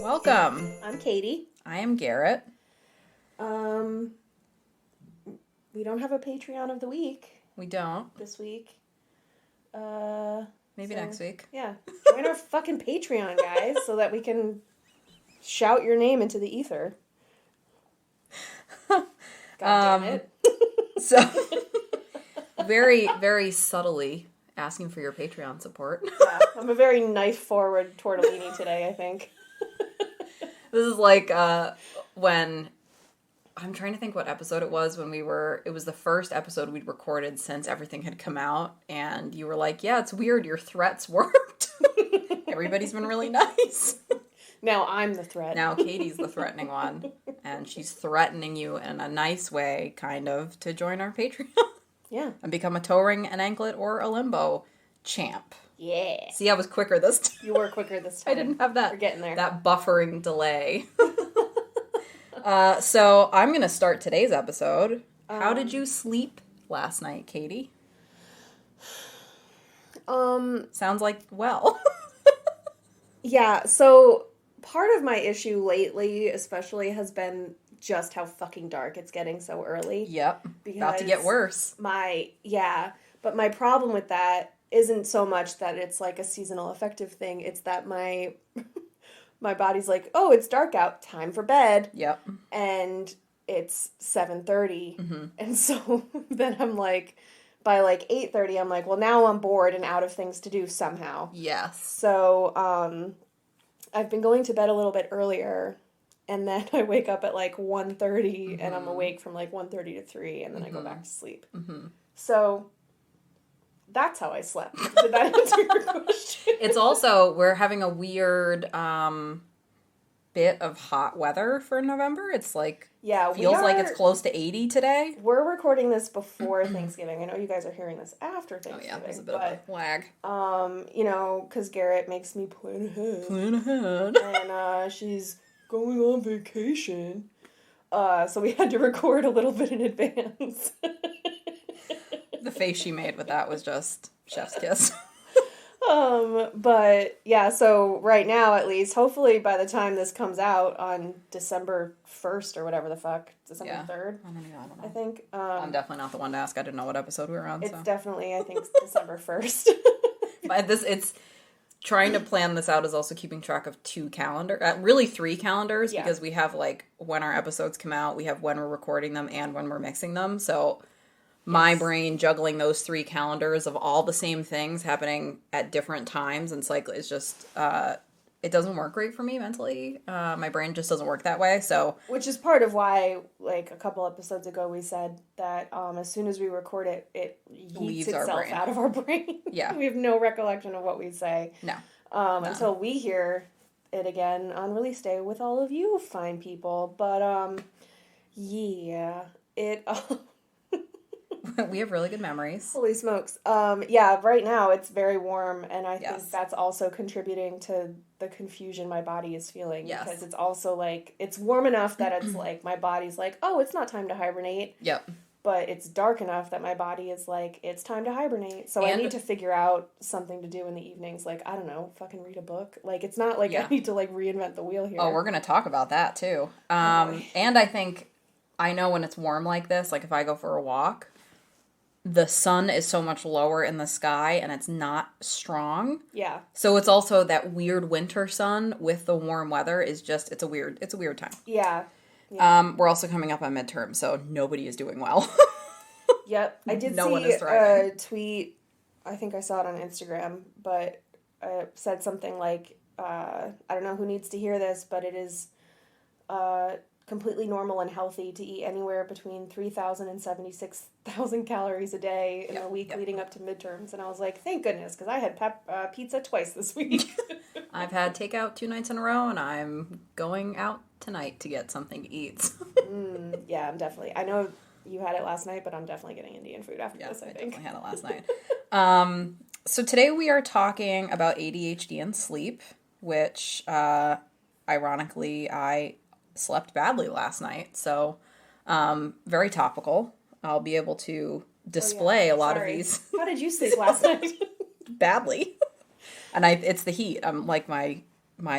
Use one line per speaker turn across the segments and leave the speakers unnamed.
Welcome.
I'm Katie.
I am Garrett.
We don't have a Patreon of the week.
We don't.
This week.
Maybe next week.
Yeah. Join our fucking Patreon, guys, so that we can shout your name into the ether. God damn it.
So, very, very subtly asking for your Patreon support.
Yeah, I'm a very knife-forward tortellini today, I think.
This is like when, I'm trying to think what episode it was when it was the first episode we'd recorded since everything had come out, and you were like, yeah, it's weird, your threats worked. Everybody's been really nice.
Now I'm the threat.
Now Katie's the threatening one, and she's threatening you in a nice way, kind of, to join our Patreon.
Yeah.
And become a toe ring, an anklet, or a limbo champ.
Yeah.
See, I was quicker this time.
You were quicker this time.
I didn't have that.
We're getting there.
That buffering delay. So I'm going to start today's episode. How did you sleep last night, Katie? Sounds like well.
Yeah, so part of my issue lately, especially, has been just how fucking dark it's getting so early.
Yep. About to get worse.
But my problem with that isn't so much that it's like a seasonal affective thing. It's that my body's like, oh, it's dark out, time for bed.
Yep.
And it's 7:30.
Mm-hmm.
And so then I'm like, by like 8:30, I'm like, well, now I'm bored and out of things to do somehow.
Yes.
So I've been going to bed a little bit earlier, and then I wake up at like 1:30, mm-hmm. and I'm awake from like 1:30 to 3, and then I go back to sleep.
Mm-hmm.
So that's how I slept. Did that answer your question?
It's also, we're having a weird bit of hot weather for November. It's like, feels like it's close to 80 today.
We're recording this before Thanksgiving. I know you guys are hearing this after Thanksgiving.
Oh yeah, there's a bit of a lag.
Because Garrett makes me plan ahead. And she's going on vacation. So we had to record a little bit in advance.
The face she made with that was just chef's kiss.
But yeah, so right now at least, hopefully by the time this comes out on December 1st or whatever the fuck, December 3rd.
I don't know.
I think.
I'm definitely not the one to ask. I didn't know what episode we were on.
It's definitely, I think, December 1st.
But it's trying to plan this out is also keeping track of really 3 calendars, because we have like when our episodes come out, we have when we're recording them and when we're mixing them. So my brain juggling those 3 calendars of all the same things happening at different times and cycle is just, it doesn't work great for me mentally. My brain just doesn't work that way, so.
Which is part of why, like, a couple episodes ago we said that as soon as we record it, it yeets itself out of our brain. Yeah. We have no recollection of what we say.
No.
Until we hear it again on release day with all of you fine people. But,
we have really good memories.
Holy smokes. Right now it's very warm, and I think that's also contributing to the confusion my body is feeling.
Yes.
Because it's also like, it's warm enough that it's like, my body's like, oh, it's not time to hibernate.
Yep.
But it's dark enough that my body is like, it's time to hibernate. So I need to figure out something to do in the evenings. Like, I don't know, fucking read a book. Like, it's not like I need to like reinvent the wheel here.
Oh, we're going to talk about that too. And I think, I know when it's warm like this, like if I go for a walk, the sun is so much lower in the sky and it's not strong.
Yeah.
So it's also that weird winter sun with the warm weather is just, it's a weird time.
Yeah.
We're also coming up on midterm, so nobody is doing well.
Yep. I did see a tweet, I think I saw it on Instagram, but it said something like, I don't know who needs to hear this, but it is completely normal and healthy to eat anywhere between 3,000 and 76,000 calories a day in the week leading up to midterms. And I was like, thank goodness, because I had pizza twice this week.
I've had takeout 2 nights in a row, and I'm going out tonight to get something to eat.
Yeah, I'm definitely. I know you had it last night, but I'm definitely getting Indian food after this, I think.
I definitely had it last night. So today we are talking about ADHD and sleep, which, ironically, I slept badly last night. So, very topical. I'll be able to display a lot of these.
How did you sleep last night?
Badly. And it's the heat. I'm like, my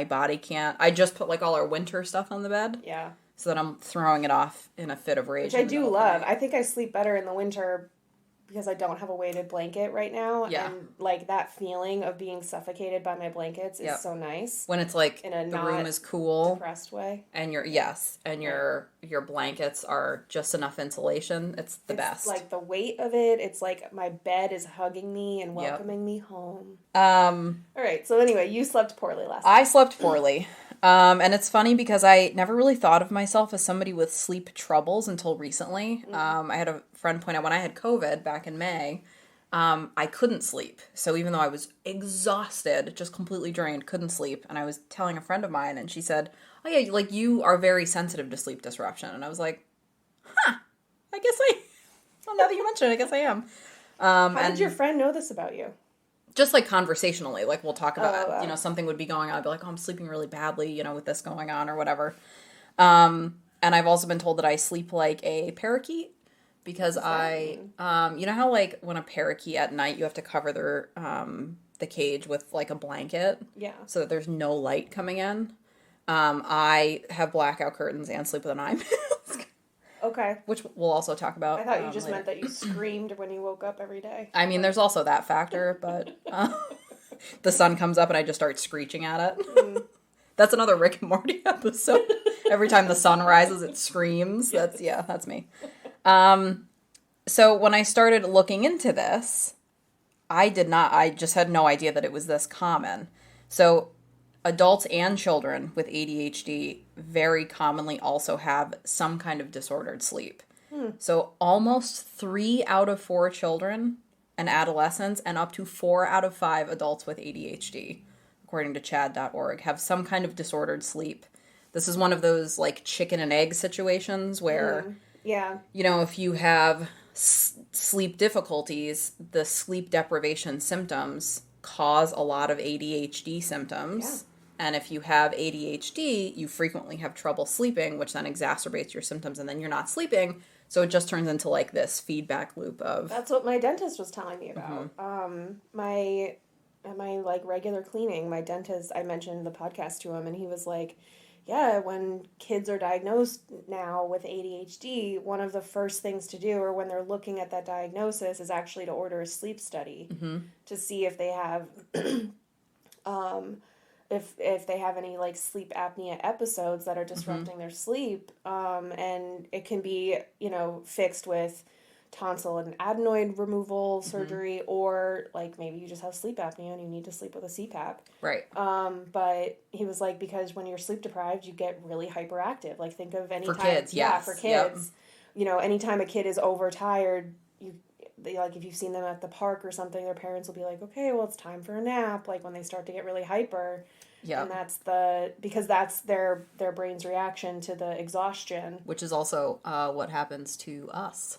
body can't. I just put like all our winter stuff on the bed.
Yeah.
So that I'm throwing it off in a fit of rage.
Which I do love. I think I sleep better in the winter because I don't have a weighted blanket right now.
Yeah.
And like that feeling of being suffocated by my blankets is so nice.
When it's like
in a
the room is cool.
Depressed way.
And your blankets are just enough insulation. It's the best.
Like the weight of it, it's like my bed is hugging me and welcoming me home. All right, so anyway, you slept poorly last night.
I slept poorly. And it's funny because I never really thought of myself as somebody with sleep troubles until recently. I had a friend point out when I had COVID back in May, I couldn't sleep. So even though I was exhausted, just completely drained, couldn't sleep. And I was telling a friend of mine and she said, oh yeah, like you are very sensitive to sleep disruption. And I was like, well, now that you mention it, I guess I am.
How did your friend know this about you?
Just like conversationally, like we'll talk about, something would be going on. I'd be like, oh, I'm sleeping really badly, with this going on or whatever. And I've also been told that I sleep like a parakeet because you know how like when a parakeet at night, you have to cover the cage with like a blanket.
Yeah.
So that there's no light coming in. I have blackout curtains and sleep with an eye mask.
Okay.
Which we'll also talk about.
I thought you just meant that you screamed when you woke up every day.
I mean, there's also that factor, but the sun comes up and I just start screeching at it. That's another Rick and Morty episode. Every time the sun rises, it screams. That's me. So when I started looking into this, I just had no idea that it was this common. So adults and children with ADHD very commonly also have some kind of disordered sleep. So almost 3 out of 4 children and adolescents and up to 4 out of 5 adults with ADHD, according to chad.org, have some kind of disordered sleep. This is one of those like chicken and egg situations where, if you have sleep difficulties, the sleep deprivation symptoms cause a lot of ADHD symptoms. Yeah. And if you have ADHD, you frequently have trouble sleeping, which then exacerbates your symptoms, and then you're not sleeping. So it just turns into like this feedback loop of...
That's what my dentist was telling me about. My like regular cleaning, my dentist, I mentioned the podcast to him, and he was like, yeah, when kids are diagnosed now with ADHD, one of the first things to do, or when they're looking at that diagnosis, is actually to order a sleep study to see if they have... if they have any like sleep apnea episodes that are disrupting their sleep, and it can be, fixed with tonsil and adenoid removal surgery, or like maybe you just have sleep apnea and you need to sleep with a CPAP.
Right.
But he was like, because when you're sleep deprived, you get really hyperactive. Like think of any
for
time.
Kids, yes.
For kids. Yep. Anytime a kid is overtired, like if you've seen them at the park or something, their parents will be like, okay, well, it's time for a nap. Like when they start to get really hyper. Yeah. And that's their brain's reaction to the exhaustion.
Which is also what happens to us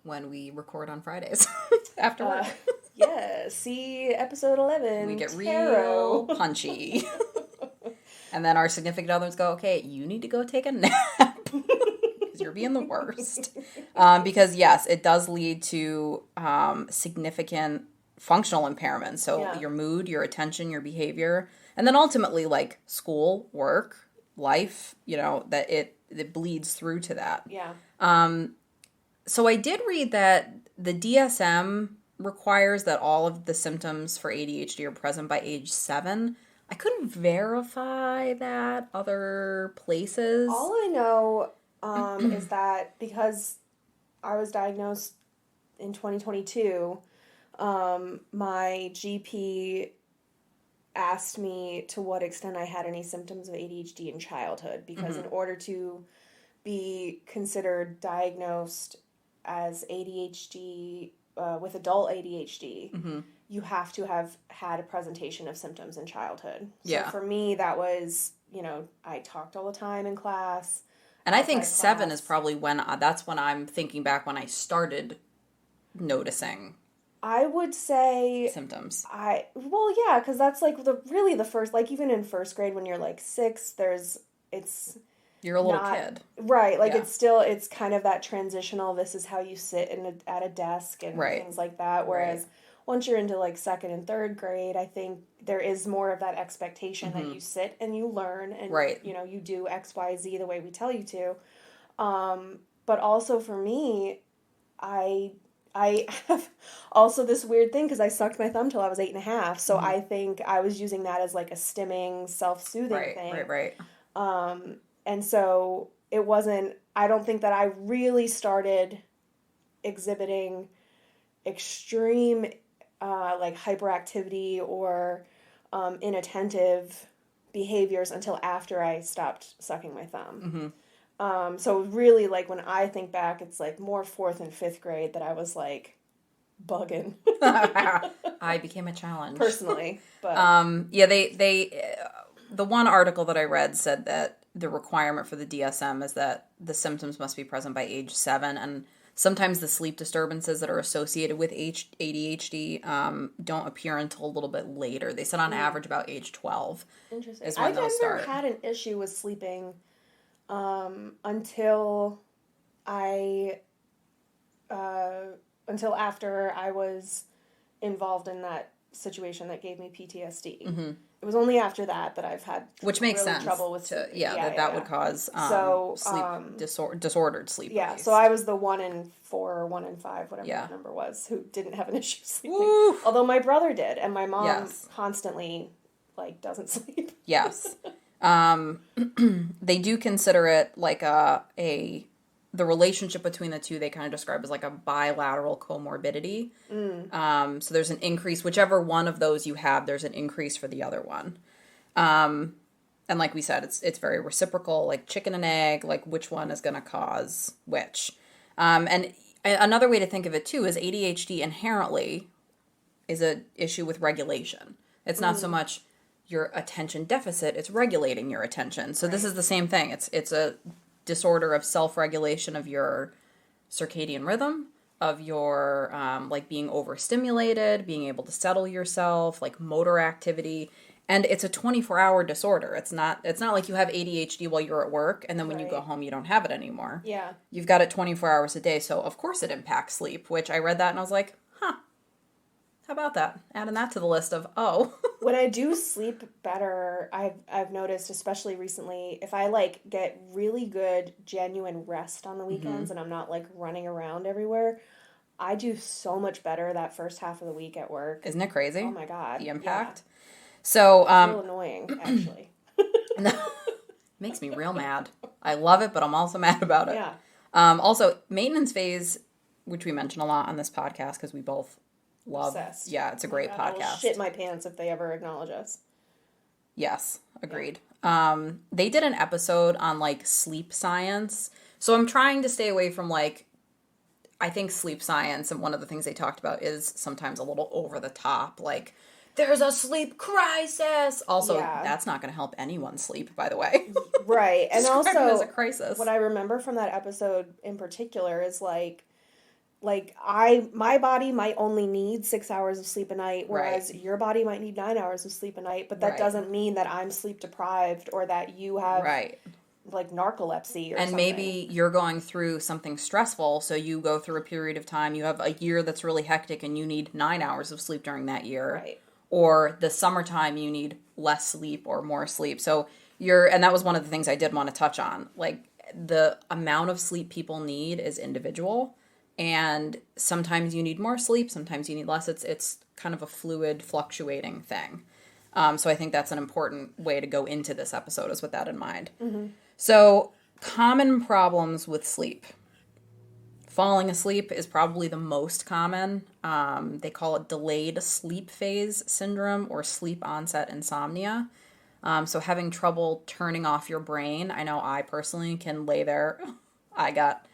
when we record on Fridays after work.
See episode 11.
We get real punchy. And then our significant others go, okay, you need to go take a nap. You're being the worst. Because yes, it does lead to significant functional impairment. So your mood, your attention, your behavior, and then ultimately like school, work, life, that it bleeds through to that.
Yeah.
So I did read that the DSM requires that all of the symptoms for ADHD are present by age 7. I couldn't verify that other places.
All I know is that because I was diagnosed in 2022, my GP asked me to what extent I had any symptoms of ADHD in childhood, because in order to be considered diagnosed as ADHD, with adult ADHD, you have to have had a presentation of symptoms in childhood. So for me, that was, I talked all the time in class.
And I think 7 is probably that's when I'm thinking back when I started noticing
I would say
symptoms.
Yeah, because that's like the first, like even in first grade when you're like 6,
you're a little kid.
Right, like it's kind of that transitional, this is how you sit at a desk and things like that, whereas once you're into like second and third grade, I think there is more of that expectation that you sit and you learn and you do X, Y, Z the way we tell you to. But also for me, I have also this weird thing because I sucked my thumb till I was 8.5, so I think I was using that as like a stimming, self-soothing thing. Right. And so it wasn't, I don't think that I really started exhibiting extreme like hyperactivity or inattentive behaviors until after I stopped sucking my thumb. So really, like, when I think back, it's like more 4th and 5th grade that I was like bugging.
I became a challenge
personally, but
the one article that I read said that the requirement for the DSM is that the symptoms must be present by age 7, and sometimes the sleep disturbances that are associated with ADHD don't appear until a little bit later. They said on average about age 12.
Interesting. I've never had an issue with sleeping until after I was involved in that situation that gave me PTSD. It was only after that I've had trouble with sleep.
That would cause sleep disordered sleep.
Yeah, so I was the 1 in 4 or 1 in 5, whatever that number was, who didn't have an issue sleeping.
Woo!
Although my brother did, and my mom constantly like doesn't sleep.
Yes. They do consider it like the relationship between the two they kind of describe as like a bilateral comorbidity. So there's an increase, whichever one of those you have, there's an increase for the other one. And like we said, it's very reciprocal, like chicken and egg, like which one is going to cause which. And another way to think of it too is ADHD inherently is an issue with regulation. It's not so much your attention deficit, it's regulating your attention. So this is the same thing. It's a disorder of self-regulation of your circadian rhythm, of your like being overstimulated, being able to settle yourself, like motor activity, and it's a 24-hour disorder. It's not like you have ADHD while you're at work and then when you go home you don't have it anymore.
Yeah.
You've got it 24 hours a day, so of course it impacts sleep, which I read that and I was like, how about that? Adding that to the list of,
When I do sleep better, I've noticed, especially recently, if I like get really good, genuine rest on the weekends and I'm not like running around everywhere, I do so much better that first half of the week at work.
Isn't it crazy?
Oh my God.
The impact. Yeah. So,
it's a little annoying, actually.
Makes me real mad. I love it, but I'm also mad about it.
Yeah.
Also, maintenance phase, which we mention a lot on this podcast because we both love.
Obsessed.
Yeah, it's a great podcast.
I'll shit my pants if they ever acknowledge us.
Yes, agreed. Yeah. They did an episode on like sleep science. So I'm trying to stay away from like, I think sleep science, and one of the things they talked about is sometimes a little over the top, like there's a sleep crisis. Also, that's not going to help anyone sleep, by the way.
Right. And also,
it as a crisis.
What I remember from that episode in particular is like my body might only need 6 hours of sleep a night, whereas your body might need 9 hours of sleep a night, but that doesn't mean that I'm sleep deprived or that you have like narcolepsy or something.
And maybe you're going through something stressful, so you go through a period of time, you have a year that's really hectic and you need 9 hours of sleep during that year.
Right.
Or the summertime you need less sleep or more sleep. So and that was one of the things I did want to touch on. Like the amount of sleep people need is individual. And sometimes you need more sleep, sometimes you need less. It's kind of a fluid, fluctuating thing. So I think that's an important way to go into this episode is with that in mind. Mm-hmm. So common problems with sleep. Falling asleep is probably the most common. They call it delayed sleep phase syndrome or sleep onset insomnia. So having trouble turning off your brain. I know I personally can lay there. I got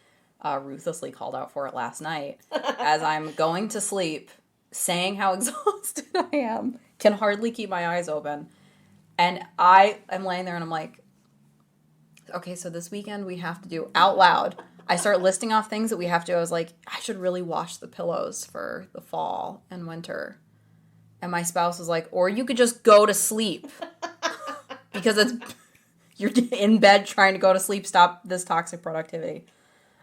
ruthlessly called out for it last night as I'm going to sleep, saying how exhausted I am, can hardly keep my eyes open. And I am laying there and I'm like, okay, so this weekend we have to do out loud. I start listing off things that we have to. I was like, I should really wash the pillows for the fall and winter. And my spouse was like, or you could just go to sleep. Because you're in bed trying to go to sleep. Stop this toxic productivity.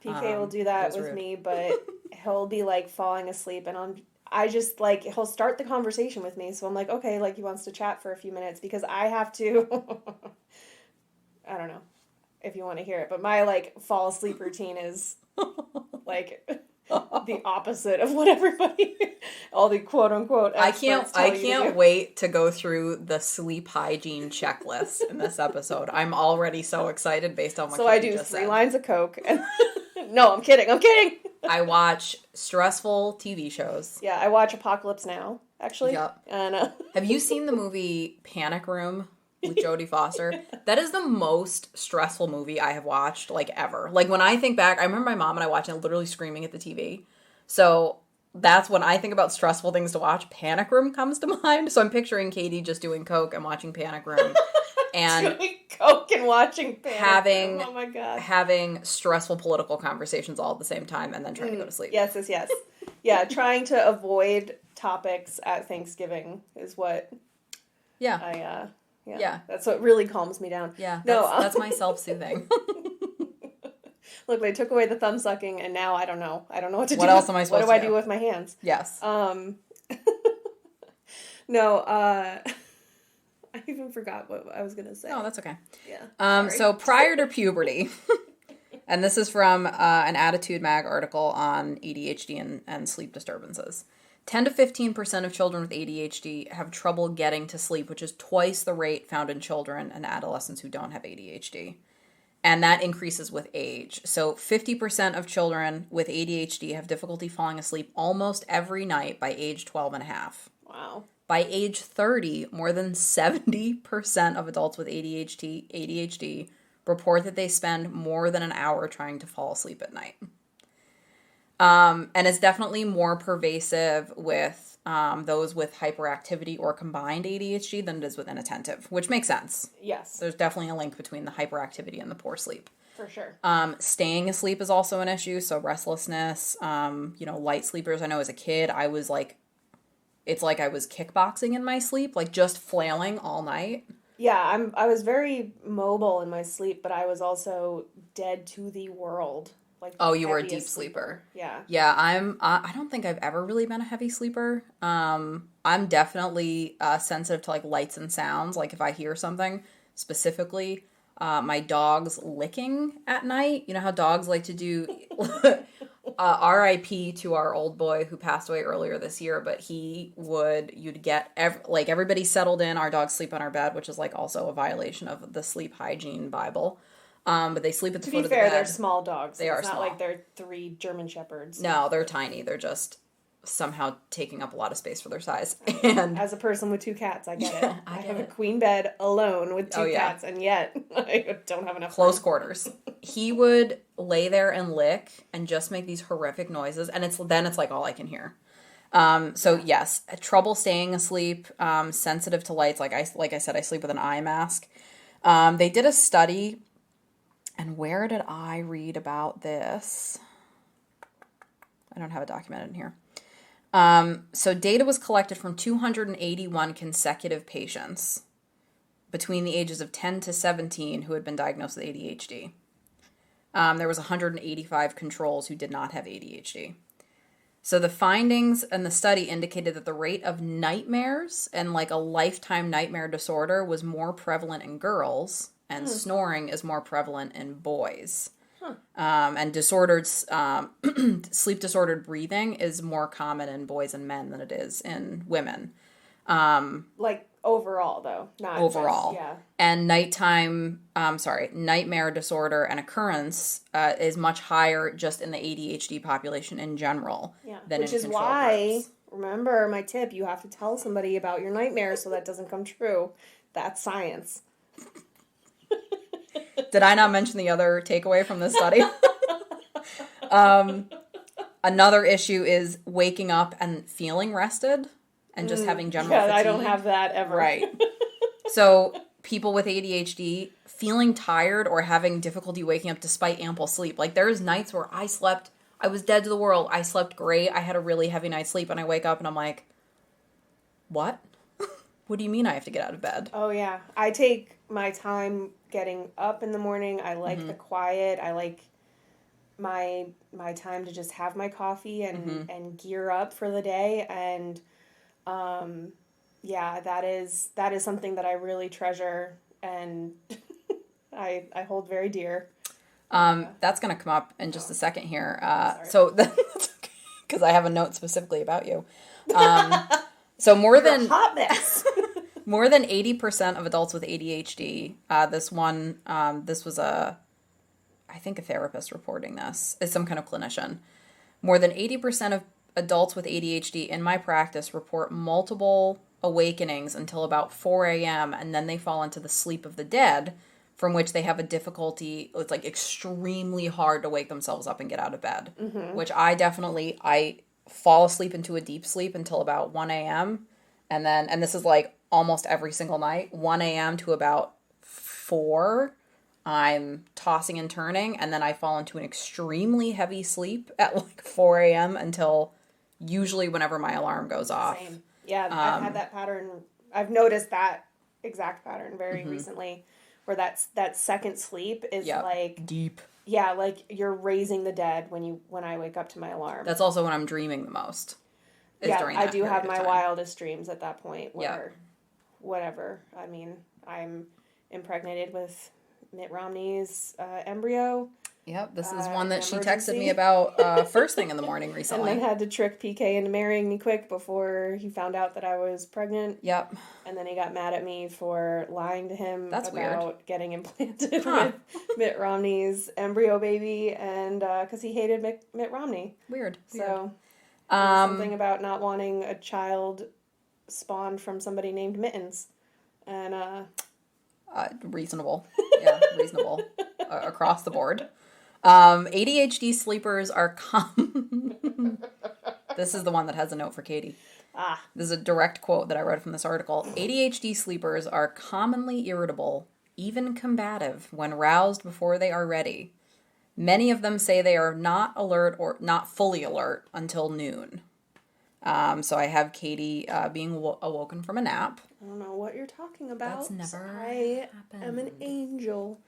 PK will do that with me, but he'll be like falling asleep and I just like, he'll start the conversation with me. So I'm like, okay, like he wants to chat for a few minutes because I have to, I don't know if you want to hear it, but my like fall asleep routine is like the opposite of what everybody, all the quote unquote experts
I can't wait to go through the sleep hygiene checklist in this episode. I'm already so excited based on what
So I do 3 lines of Coke and no, I'm kidding.
I watch stressful TV shows.
Yeah, I watch Apocalypse Now, actually.
Yep.
And,
have you seen the movie Panic Room with Jodie Foster? That is the most stressful movie I have watched, like, ever. Like, when I think back, I remember my mom and I watching it literally screaming at the TV. So that's when I think about stressful things to watch. Panic Room comes to mind. So I'm picturing Katie just doing Coke and watching Panic Room. And
doing Coke and watching Panic Room. Oh my God.
Having stressful political conversations all at the same time and then trying to go to sleep.
Yes. Yeah, trying to avoid topics at Thanksgiving is what
Yeah.
Yeah. That's what really calms me down.
Yeah. That's my self-soothing.
Look, they took away the thumb sucking, and now I don't know. I don't know what to do.
What else am I supposed to do?
What do I do with my hands?
Yes.
No, I even forgot what I was going to say.
Oh, that's okay.
Yeah.
So prior to puberty, and this is from an Attitude Mag article on ADHD and sleep disturbances. 10 to 15% of children with ADHD have trouble getting to sleep, which is twice the rate found in children and adolescents who don't have ADHD. And that increases with age. So 50% of children with ADHD have difficulty falling asleep almost every night by age 12 and a half.
Wow.
By age 30, more than 70% of adults with ADHD report that they spend more than an hour trying to fall asleep at night. And it's definitely more pervasive with those with hyperactivity or combined ADHD than it is with inattentive, which makes sense.
Yes.
There's definitely a link between the hyperactivity and the poor sleep.
For sure.
Staying asleep is also an issue. So restlessness, light sleepers. I know as a kid, I was like, it's like I was kickboxing in my sleep, like just flailing all night.
Yeah, I was very mobile in my sleep, but I was also dead to the world. Like,
oh, you were a deep sleeper.
Yeah.
Yeah, I don't think I've ever really been a heavy sleeper. I'm definitely sensitive to like lights and sounds. Like if I hear something specifically, my dog's licking at night. You know how dogs like to do. R.I.P. to our old boy who passed away earlier this year, but you'd get everybody settled in. Our dogs sleep on our bed, which is like also a violation of the sleep hygiene Bible. But they sleep at the foot of the bed.
To be fair, they're small dogs.
They are
small. It's not like they're 3 German Shepherds.
No, they're tiny. They're just somehow taking up a lot of space for their size. And
as a person with 2 cats, I get it. I have a queen bed alone with 2 cats, and yet I don't have enough
close quarters. He would lay there and lick and just make these horrific noises, and it's like all I can hear. So yes, trouble staying asleep, sensitive to lights. Like I said, I sleep with an eye mask. They did a study. And where did I read about this? I don't have it documented in here. So data was collected from 281 consecutive patients between the ages of 10 to 17 who had been diagnosed with ADHD. There was 185 controls who did not have ADHD. So the findings in the study indicated that the rate of nightmares and like a lifetime nightmare disorder was more prevalent in girls, and snoring is more prevalent in boys. And disordered sleep disordered breathing is more common in boys and men than it is in women.
Like overall, though, not
overall.
Just, yeah.
And nightmare disorder and occurrence is much higher just in the ADHD population in general.
Yeah,
than
which
in
is why.
Groups.
Remember my tip: you have to tell somebody about your nightmares so that doesn't come true. That's science.
Did I not mention the other takeaway from this study? Another issue is waking up and feeling rested and just having general fatigue.
I don't have that ever.
Right. So people with ADHD feeling tired or having difficulty waking up despite ample sleep. Like, there's nights where I was dead to the world. I slept great. I had a really heavy night's sleep, and I wake up and I'm like, what? What do you mean I have to get out of bed?
Oh, yeah. I take my time getting up in the morning. I like the quiet. I like my time to just have my coffee and gear up for the day. And, yeah, that is something that I really treasure and I hold very dear.
That's going to come up in just a second here. So that's okay, because I have a note specifically about you. So more
You're
than
a hot mess.
more than 80% of adults with ADHD. This was I think a therapist reporting this. Is some kind of clinician. More than 80% of adults with ADHD in my practice report multiple awakenings until about 4 a.m. and then they fall into the sleep of the dead, from which they have a difficulty. It's like extremely hard to wake themselves up and get out of bed, which I fall asleep into a deep sleep until about 1 a.m. And this is like almost every single night, 1 a.m. to about 4, I'm tossing and turning, and then I fall into an extremely heavy sleep at like 4 a.m. until usually whenever my alarm goes off.
Same. Yeah, I've had that pattern. I've noticed that exact pattern very recently, where that second sleep is like
deep.
Yeah, like you're raising the dead when I wake up to my alarm.
That's also when I'm dreaming the most.
I do have my wildest dreams at that point where whatever. I mean, I'm impregnated with Mitt Romney's embryo.
Yep, this is one that she texted me about first thing in the morning recently.
And then had to trick PK into marrying me quick before he found out that I was pregnant.
Yep.
And then he got mad at me for lying to him about getting implanted
with
Mitt Romney's embryo baby, and because he hated Mitt Romney.
Weird.
So something about not wanting a child spawned from somebody named Mittens. And
reasonable. Yeah, reasonable. Across the board. ADHD sleepers are This is the one that has a note for Katie. This is a direct quote that I read from this article. ADHD sleepers are commonly irritable, even combative, when roused before they are ready. Many of them say they are not alert or not fully alert until noon. So I have Katie being awoken from a nap.
I don't know what you're talking about.
That's never
happened. I am an angel.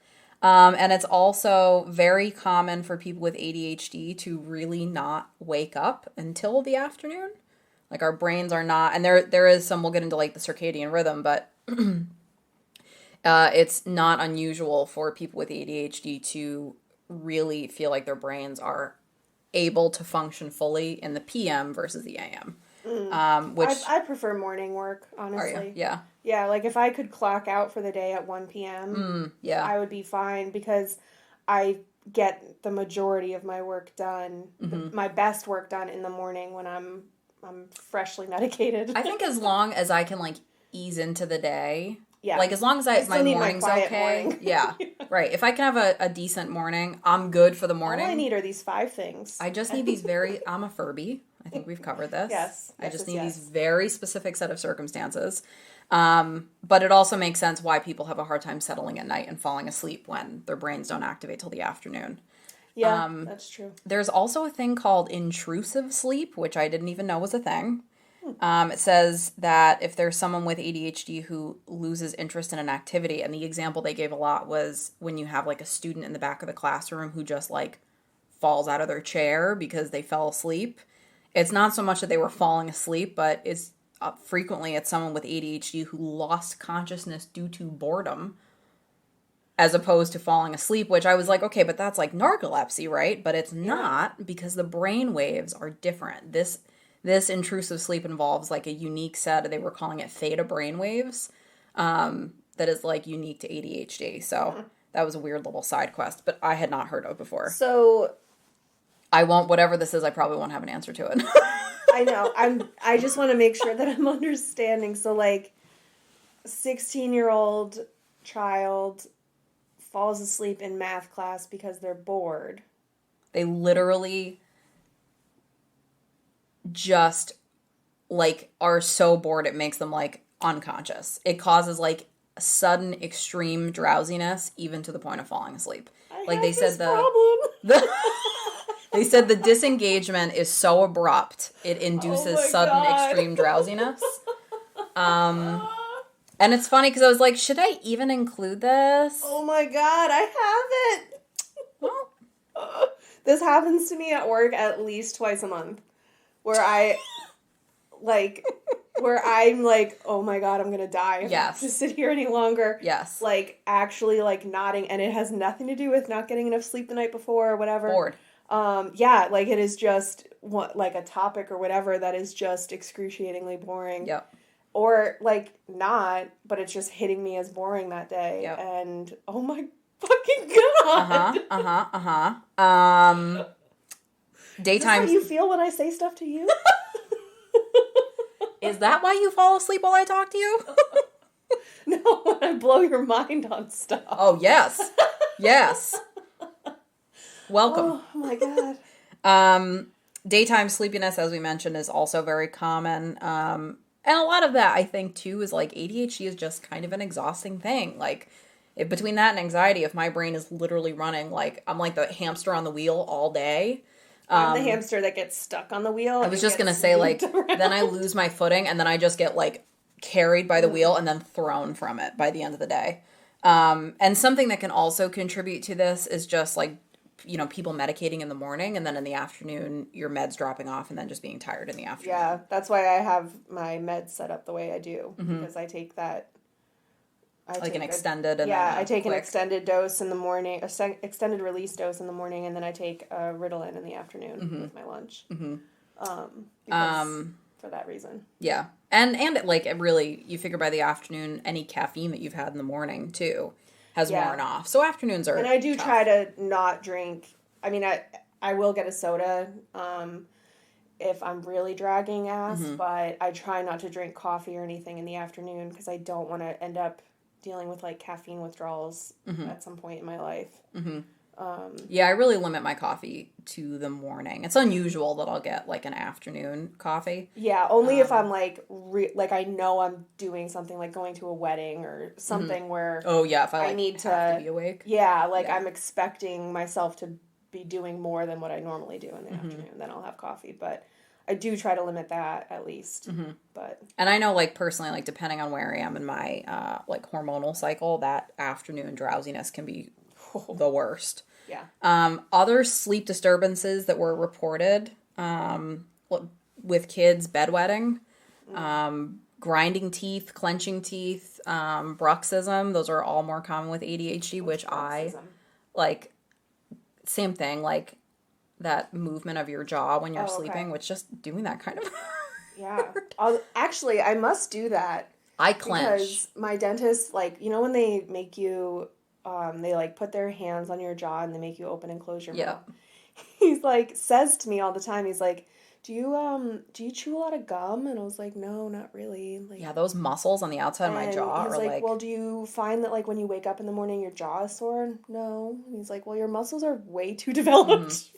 And it's also very common for people with ADHD to really not wake up until the afternoon. Like, our brains are not, and there is some, we'll get into like the circadian rhythm, but it's not unusual for people with ADHD to really feel like their brains are able to function fully in the PM versus the AM. Which
I prefer morning work, honestly.
Yeah.
Yeah, like if I could clock out for the day at 1 p.m., I would be fine because I get the majority of my work done, my best work done in the morning when I'm freshly medicated.
I think as long as I can like ease into the day.
Yeah.
Like, as long as my morning's okay. Morning. Yeah. Right. If I can have a decent morning, I'm good for the morning.
All I need are these 5 things.
I just need these I'm a Furby. I think we've covered this.
Yes.
I just need these very specific set of circumstances. But it also makes sense why people have a hard time settling at night and falling asleep when their brains don't activate till the afternoon.
Yeah, that's true.
There's also a thing called intrusive sleep, which I didn't even know was a thing. It says that if there's someone with ADHD who loses interest in an activity, and the example they gave a lot was when you have like a student in the back of the classroom who just like falls out of their chair because they fell asleep. It's not so much that they were falling asleep, but it's frequently it's someone with ADHD who lost consciousness due to boredom as opposed to falling asleep, which I was like, okay, but that's like narcolepsy, right? But it's not, because the brain waves are different. This intrusive sleep involves like a unique set, they were calling it theta brain waves, that is like unique to ADHD. So that was a weird little side quest, but I had not heard of before.
So
I won't, whatever this is, I probably won't have an answer to it.
I know. I just want to make sure that I'm understanding. So like 16-year-old child falls asleep in math class because they're bored.
They literally just like are so bored it makes them like unconscious. It causes like sudden extreme drowsiness, even to the point of falling asleep.
They said
they said the disengagement is so abrupt it induces sudden extreme drowsiness. And it's funny because I was like, should I even include this?
Oh my God, I haven't.
Well,
this happens to me at work at least twice a month, where I'm like, oh my God, I'm gonna die if I just sit here any longer.
Yes.
Like, actually, like, nodding, and it has nothing to do with not getting enough sleep the night before or whatever.
Bored.
Yeah, like, it is just, like, a topic or whatever that is just excruciatingly boring.
Yep.
Or, like, not, but it's just hitting me as boring that day.
Yep.
And, oh my fucking God!
Daytime...
Is that how you feel when I say stuff to you?
Is that why you fall asleep while I talk to you?
No, when I blow your mind on stuff.
Oh, yes. Yes. Welcome.
Oh, my God.
Daytime sleepiness, as we mentioned, is also very common. And a lot of that, I think, too, is like ADHD is just kind of an exhausting thing. Like, between that and anxiety, if my brain is literally running, like, I'm like the hamster on the wheel all day.
I'm the hamster that gets stuck on the wheel.
I was just going to say, like, then I lose my footing, and then I just get, like, carried by the wheel and then thrown from it by the end of the day. And something that can also contribute to this is just, like, you know, people medicating in the morning, and then in the afternoon, your meds dropping off, and then just being tired in the afternoon.
Yeah, that's why I have my meds set up the way I do, because I take that...
I take an
extended dose in the morning, extended release dose in the morning, and then I take Ritalin in the afternoon with my lunch. For that reason.
Yeah, and like it really, you figure by the afternoon, any caffeine that you've had in the morning too has worn off. So afternoons are.
And I do
tough.
try to not drink. I mean, I will get a soda if I'm really dragging ass, but I try not to drink coffee or anything in the afternoon because I don't want to end up dealing with like caffeine withdrawals at some point in my life.
Yeah, I really limit my coffee to the morning. It's unusual that I'll get like an afternoon coffee.
Yeah, only if I'm like like I know I'm doing something like going to a wedding or something where
if I
need
have to be awake.
Yeah, like I'm expecting myself to be doing more than what I normally do in the afternoon. Then I'll have coffee, but I do try to limit that at least.
And I know, like, personally, like, depending on where I am in my, like, hormonal cycle, that afternoon drowsiness can be the worst.
Yeah.
Other sleep disturbances that were reported with kids, bedwetting, grinding teeth, clenching teeth, bruxism, those are all more common with ADHD, which I, like, same thing, like, that movement of your jaw when you're sleeping, which just doing that kind of
Yeah. Actually, I must do that.
I clench.
Because my dentist, like, you know when they make you, they, like, put their hands on your jaw and they make you open and close your mouth? He's, like, says to me all the time, he's like, do you chew a lot of gum? And I was like, no, not really. Like,
yeah, those muscles on the outside of my jaw are like...
well, do you find that, like, when you wake up in the morning, your jaw is sore? No. And he's like, well, your muscles are way too developed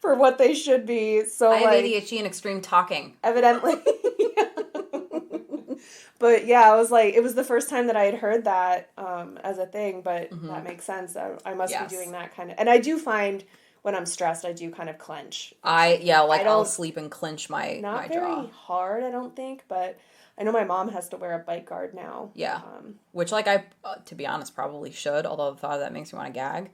for what they should be. So
I have ADHD and extreme talking.
Evidently. But yeah, I was like, it was the first time that I had heard that as a thing, but that makes sense. I must be doing that kind of... And I do find... When I'm stressed, I do kind of clench.
I'll sleep and clench my jaw.
Not very hard, I don't think, but I know my mom has to wear a bite guard now.
Yeah, which, like, I, to be honest, probably should, although the thought of that makes me want to gag.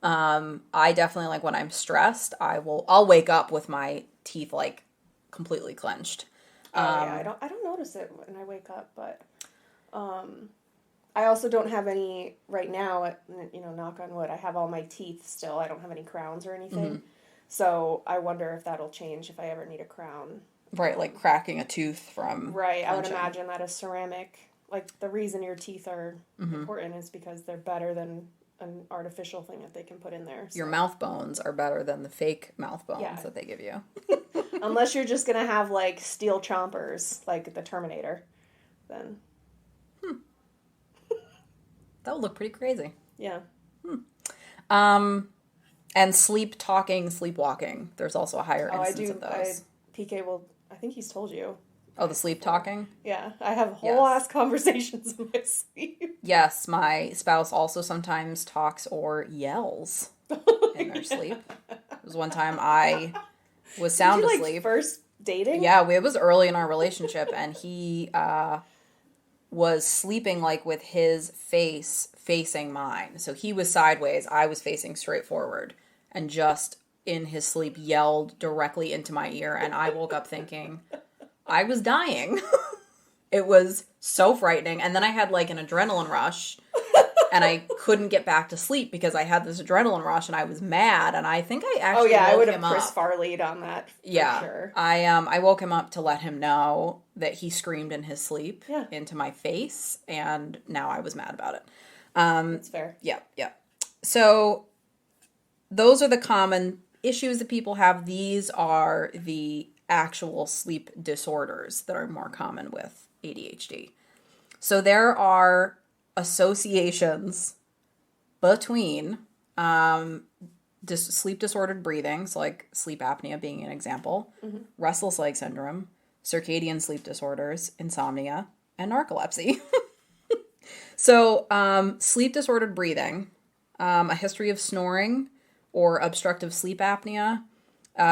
I definitely, like, when I'm stressed, I'll wake up with my teeth, like, completely clenched.
I don't notice it when I wake up, but... I also don't have any, right now, you know, knock on wood, I have all my teeth still. I don't have any crowns or anything. So I wonder if that'll change if I ever need a crown.
Right, like cracking a tooth from
Right, clenching. I would imagine that a ceramic, like the reason your teeth are important is because they're better than an artificial thing that they can put in there. So.
Your mouth bones are better than the fake mouth bones that they give you.
Unless you're just going to have, like, steel chompers, like the Terminator, then...
That would look pretty crazy.
Yeah.
And sleep talking, sleepwalking. There's also a higher incidence of those.
PK will, I think he's told you.
Oh, the sleep talking?
Yeah, I have whole ass conversations in my sleep.
Yes, my spouse also sometimes talks or yells in their sleep. There was one time I was sound asleep.
First dating?
Yeah, it was early in our relationship, and he was sleeping like with his face facing mine. So he was sideways, I was facing straight forward, and just in his sleep yelled directly into my ear, and I woke up thinking I was dying. It was so frightening. And then I had like an adrenaline rush, and I couldn't get back to sleep because I had this adrenaline rush, and I was mad. And I think I actually woke
I would
him
have Chris
up.
Farley'd on that. Sure.
I woke him up to let him know that he screamed in his sleep into my face, and now I was mad about it.
That's fair.
Yeah. So those are the common issues that people have. These are the actual sleep disorders that are more common with ADHD. So there are associations between sleep disordered breathing, so like sleep apnea being an example, restless leg syndrome, circadian sleep disorders, insomnia, and narcolepsy. So sleep disordered breathing, a history of snoring or obstructive sleep apnea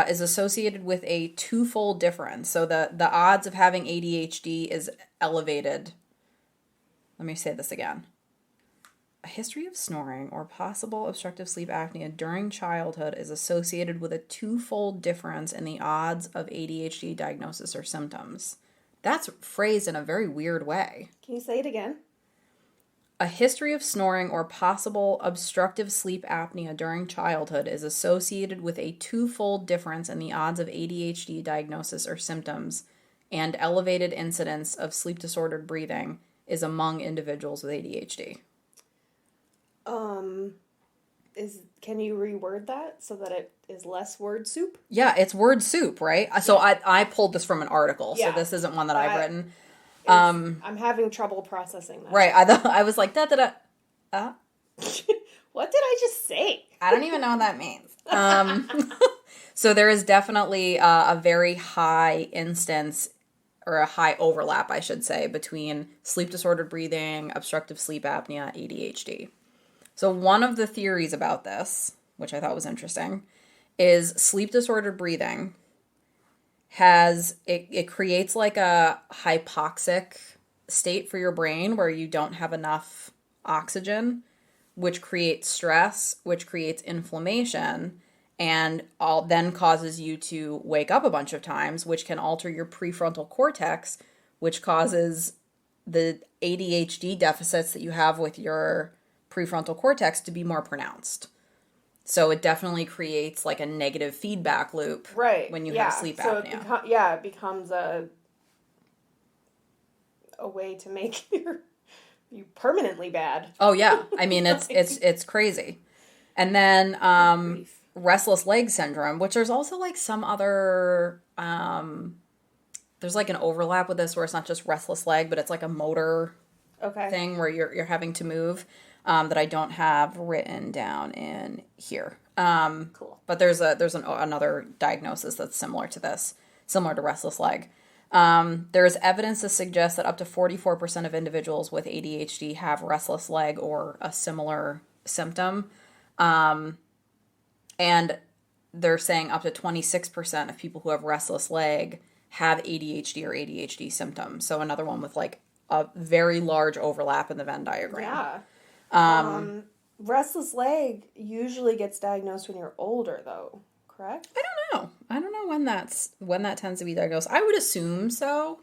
is associated with a twofold difference. So the odds of having ADHD is elevated. Let me say this again. A history of snoring or possible obstructive sleep apnea during childhood is associated with a twofold difference in the odds of ADHD diagnosis or symptoms. That's phrased in a very weird way.
Can you say it again?
A history of snoring or possible obstructive sleep apnea during childhood is associated with a twofold difference in the odds of ADHD diagnosis or symptoms, and elevated incidence of sleep disordered breathing is among individuals with ADHD.
Can you reword that so that it is less word soup?
Yeah, it's word soup, right? So I pulled this from an article, so this isn't one that I've written.
I'm having trouble processing that.
Right, I was like, What did I
just say?
I don't even know what that means. So there is definitely a very high instance, or a high overlap, I should say, between sleep disordered breathing, obstructive sleep apnea, ADHD. So one of the theories about this, which I thought was interesting, is sleep disordered breathing it creates like a hypoxic state for your brain where you don't have enough oxygen, which creates stress, which creates inflammation, and then causes you to wake up a bunch of times, which can alter your prefrontal cortex, which causes the ADHD deficits that you have with your prefrontal cortex to be more pronounced. So it definitely creates like a negative feedback loop when you have sleep apnea.
It becomes a way to make you permanently bad.
Oh yeah, I mean it's crazy. And then restless leg syndrome, which there's also like some other there's like an overlap with this where it's not just restless leg, but it's like a motor thing where you're having to move. That I don't have written down in here.
Cool.
But there's another diagnosis that's similar to this, similar to restless leg. There is evidence to suggest that up to 44% of individuals with ADHD have restless leg or a similar symptom. And they're saying up to 26% of people who have restless leg have ADHD or ADHD symptoms. So another one with like a very large overlap in the Venn diagram.
Yeah. Restless leg usually gets diagnosed when you're older, though, correct?
I don't know when that tends to be diagnosed. I would assume so.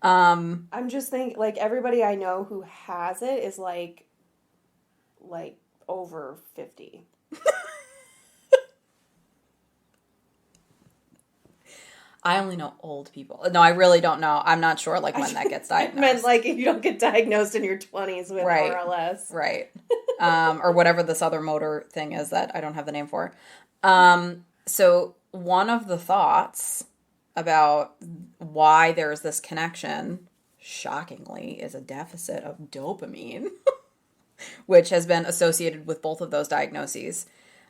I'm just thinking, like, everybody I know who has it is like over 50.
I only know old people. No, I really don't know. I'm not sure, like, when that gets diagnosed.
I meant, like, if you don't get diagnosed in your 20s with RLS.
Right. Or whatever this other motor thing is that I don't have the name for. So one of the thoughts about why there's this connection, shockingly, is a deficit of dopamine, which has been associated with both of those diagnoses.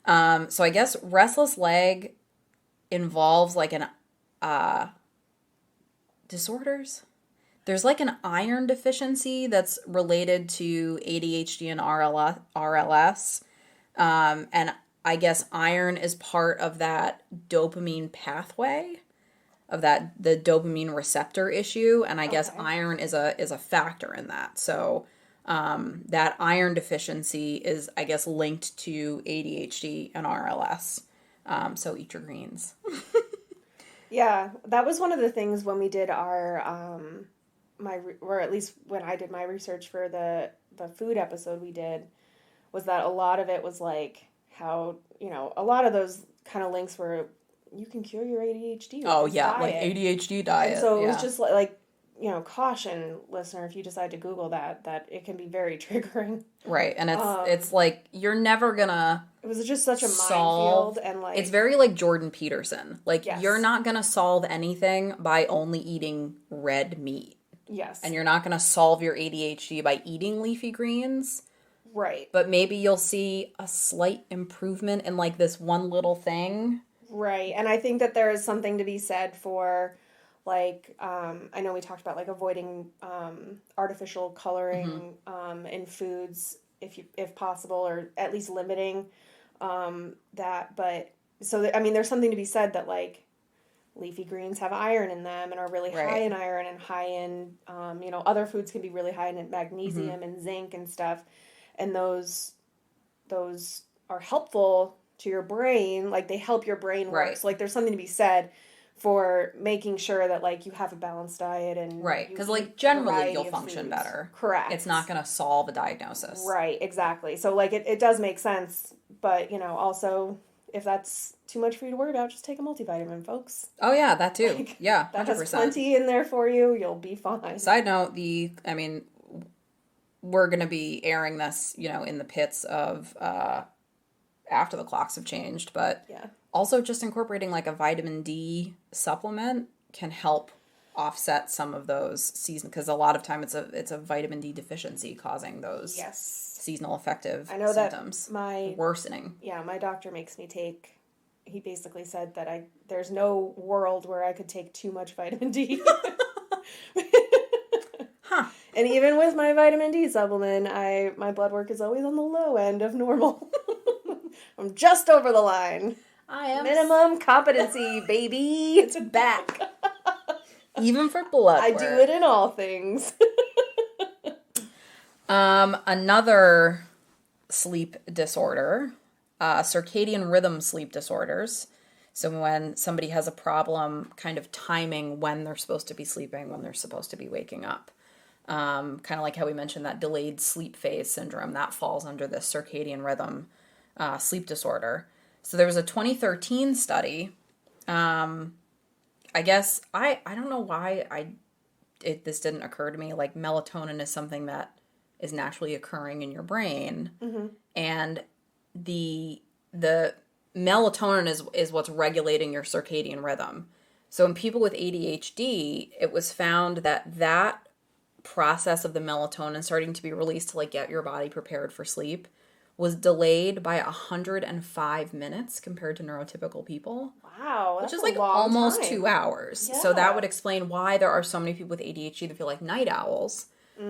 So I guess restless leg involves, like, disorders. There's like an iron deficiency that's related to ADHD and RLS. And I guess iron is part of that dopamine pathway, of the dopamine receptor issue. And I guess iron is a factor in that. So that iron deficiency is, I guess, linked to ADHD and RLS. So eat your greens.
Yeah, that was one of the things when we did our, or at least when I did my research for the food episode we did, was that a lot of it was like how, a lot of those kind of links were, you can cure your ADHD with this diet.
Like ADHD diet.
And so it was just like, caution, listener, if you decide to Google that it can be very triggering.
Right, and it's like, you're never gonna...
It was just such a minefield, and like...
It's very like Jordan Peterson. Like, You're not gonna solve anything by only eating red meat.
Yes.
And you're not gonna solve your ADHD by eating leafy greens.
Right.
But maybe you'll see a slight improvement in like this one little thing.
Right, and I think that there is something to be said for... Like, I know we talked about, like, avoiding artificial coloring in foods if possible, or at least limiting that. But, so, there's something to be said that, like, leafy greens have iron in them and are really high in iron and high in, other foods can be really high in magnesium and zinc and stuff. And those are helpful to your brain. Like, they help your brain work. So, like, there's something to be said for making sure that, like, you have a balanced diet and...
Right, because, like, generally you'll function better.
Correct.
It's not going to solve a diagnosis.
Right, exactly. So, like, it does make sense, but, also, if that's too much for you to worry about, just take a multivitamin, folks.
Oh, yeah, that too. Like, yeah, 100%.
That has plenty in there for you. You'll be fine.
Side note, we're going to be airing this, in the pits of... after the clocks have changed, but...
Yeah.
Also, just incorporating, like, a vitamin D supplement can help offset some of those season, because a lot of time it's a vitamin D deficiency causing those seasonal affective symptoms. Worsening.
Yeah, my doctor makes me take. He basically said that there's no world where I could take too much vitamin D. And even with my vitamin D supplement, my blood work is always on the low end of normal. I'm just over the line.
I am
minimum competency, baby. It's back.
Even for blood work.
I do it in all things.
Another sleep disorder, circadian rhythm sleep disorders. So when somebody has a problem kind of timing when they're supposed to be sleeping, when they're supposed to be waking up. Kind of like how we mentioned that delayed sleep phase syndrome, that falls under this circadian rhythm sleep disorder. So there was a 2013 study. I guess I don't know why this didn't occur to me. Like, melatonin is something that is naturally occurring in your brain, and the melatonin is what's regulating your circadian rhythm. So in people with ADHD, it was found that process of the melatonin starting to be released to, like, get your body prepared for sleep was delayed by 105 minutes compared to neurotypical people.
Wow,
which is like almost 2 hours. Yeah. So that would explain why there are so many people with ADHD that feel like night owls.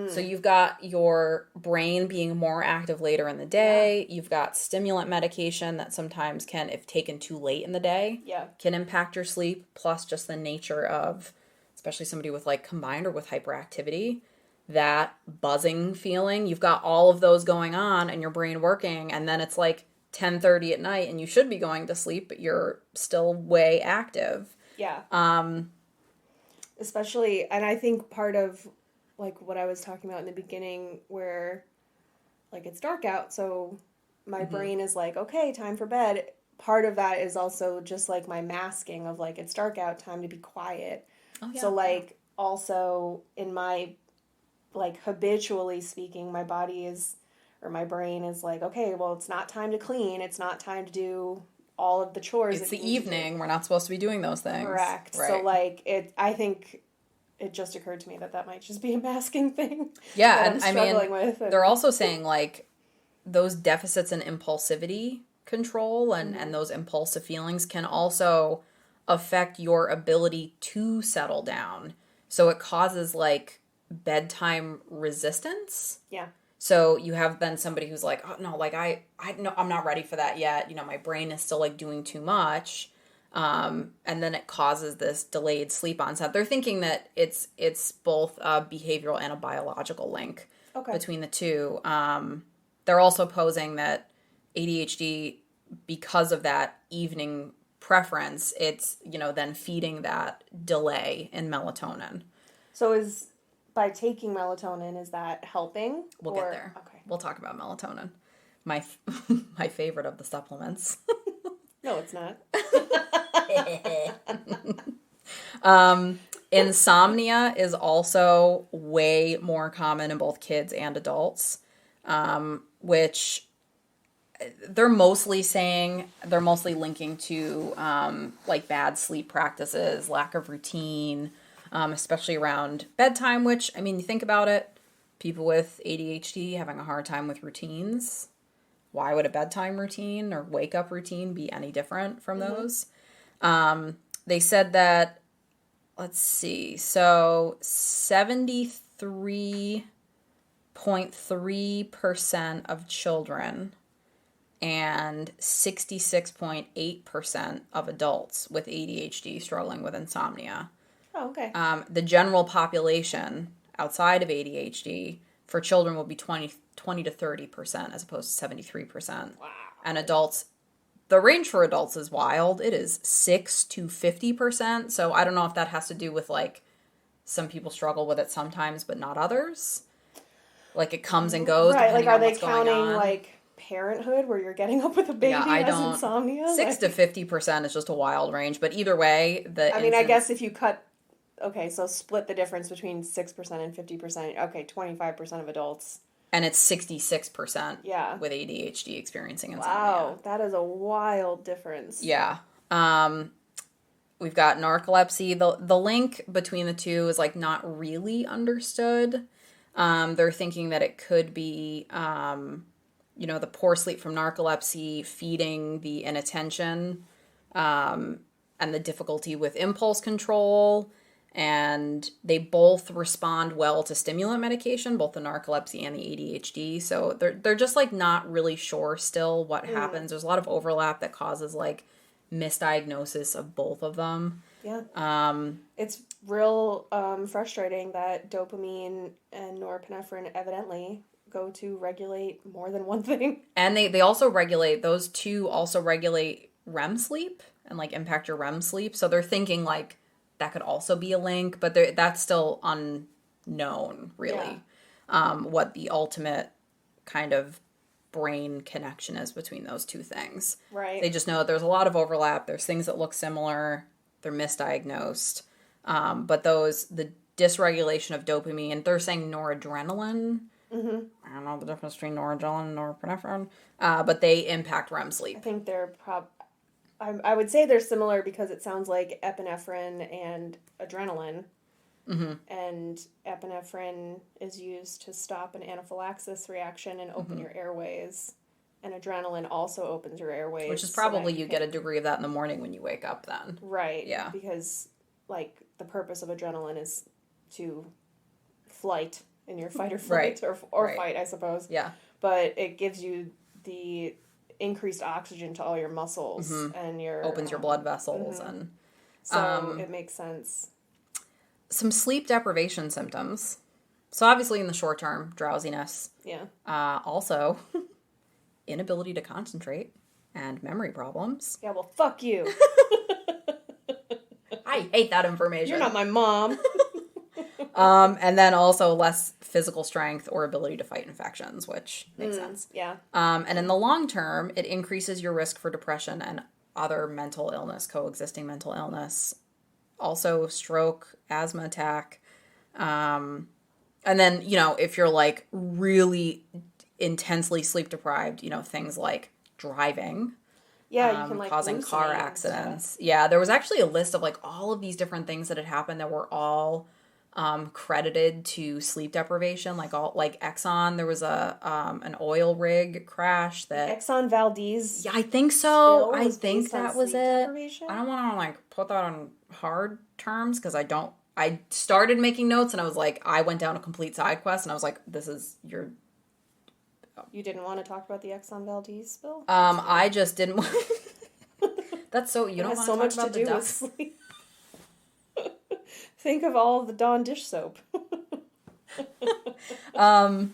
So you've got your brain being more active later in the day. Yeah. You've got stimulant medication that sometimes can, if taken too late in the day, can impact your sleep. Plus just the nature of, especially somebody with like combined or with hyperactivity, that buzzing feeling. You've got all of those going on and your brain working, and then it's like 10:30 at night and you should be going to sleep, but you're still way active.
Yeah. Especially, and I think part of like what I was talking about in the beginning where like it's dark out, so my brain is like, okay, time for bed. Part of that is also just like my masking of like, it's dark out, time to be quiet. Oh, yeah. So like also in my like habitually speaking, my body is, or my brain is like, okay, well, it's not time to clean. It's not time to do all of the chores.
It's the evening. We're not supposed to be doing those things.
Correct. Right. So like I think it just occurred to me that might just be a masking thing.
Yeah. And I mean, they're also saying like those deficits in impulsivity control and those impulsive feelings can also affect your ability to settle down. So it causes, like, bedtime resistance.
Yeah.
So you have then somebody who's like, oh, no, like, no, I'm not ready for that yet. You know, my brain is still, like, doing too much. And then it causes this delayed sleep onset. They're thinking that it's both a behavioral and a biological link between the two. They're also posing that ADHD, because of that evening preference, it's, you know, then feeding that delay in melatonin.
So by taking melatonin, is that helping?
We'll get there. Okay. We'll talk about melatonin. My favorite of the supplements.
No, it's not.
Insomnia is also way more common in both kids and adults, which they're mostly linking to like bad sleep practices, lack of routine, especially around bedtime, which, I mean, you think about it, people with ADHD having a hard time with routines. Why would a bedtime routine or wake up routine be any different from those? They said that, let's see, so 73.3% of children and 66.8% of adults with ADHD struggling with insomnia.
Oh, okay.
The general population outside of ADHD for children will be 20 to 30% as opposed to 73%.
Wow.
And adults, the range for adults is wild. It is 6 to 50%. So I don't know if that has to do with, like, some people struggle with it sometimes, but not others. Like, it comes and goes.
Right. Like, are they counting, like, parenthood where you're getting up with a baby has insomnia?
6 to 50% is just a wild range. But either way,
I guess if you cut... Okay, so split the difference between 6% and 50%. Okay, 25% of adults.
And it's 66% with ADHD experiencing insomnia.
Wow, that is a wild difference.
Yeah. We've got narcolepsy. The link between the two is, like, not really understood. They're thinking that it could be, you know, the poor sleep from narcolepsy feeding the inattention, and the difficulty with impulse control. And they both respond well to stimulant medication, both the narcolepsy and the ADHD. So they're just, like, not really sure still what happens. There's a lot of overlap that causes, like, misdiagnosis of both of them.
Yeah. It's real frustrating that dopamine and norepinephrine evidently go to regulate more than one thing.
And they also regulate, those two also regulate REM sleep and, like, impact your REM sleep. So they're thinking, like, that could also be a link, but that's still unknown, really, what the ultimate kind of brain connection is between those two things.
Right.
They just know that there's a lot of overlap. There's things that look similar. They're misdiagnosed. But the dysregulation of dopamine, they're saying noradrenaline. Mm-hmm. I don't know the difference between noradrenaline and norepinephrine, but they impact REM sleep.
I think they're I would say they're similar because it sounds like epinephrine and adrenaline. Mm-hmm. And epinephrine is used to stop an anaphylaxis reaction and open your airways. And adrenaline also opens your airways.
Which is probably you get a degree of that in the morning when you wake up then.
Right.
Yeah.
Because, like, the purpose of adrenaline is to flight in your fight or flight. Right. Or fight, I suppose.
Yeah.
But it gives you the increased oxygen to all your muscles and your...
Opens your blood vessels and...
So it makes sense.
Some sleep deprivation symptoms. So obviously in the short term, drowsiness.
Yeah.
Also, inability to concentrate and memory problems.
Yeah, well, fuck you.
I hate that information.
You're not my mom.
And then also less physical strength or ability to fight infections, which makes sense.
Yeah.
And in the long term, it increases your risk for depression and other mental illness, coexisting mental illness. Also stroke, asthma attack. And then, you know, if you're, like, really intensely sleep deprived, you know, things like driving.
Yeah, you can, like,
causing car accidents. Yeah, there was actually a list of, like, all of these different things that had happened that were all credited to sleep deprivation. Like Exxon, there was an oil rig crash that
Exxon Valdez.
Yeah, I think so. I think that was it. I don't want to, like, put that on hard terms because I I started making notes and I was like, I went down a complete side quest and I was like, this is your...
You didn't want to talk about the Exxon Valdez spill?
I just didn't want... That's so... You don't want
so
to talk
much
about
to
the
do with sleep. Think of all the Dawn dish soap.
But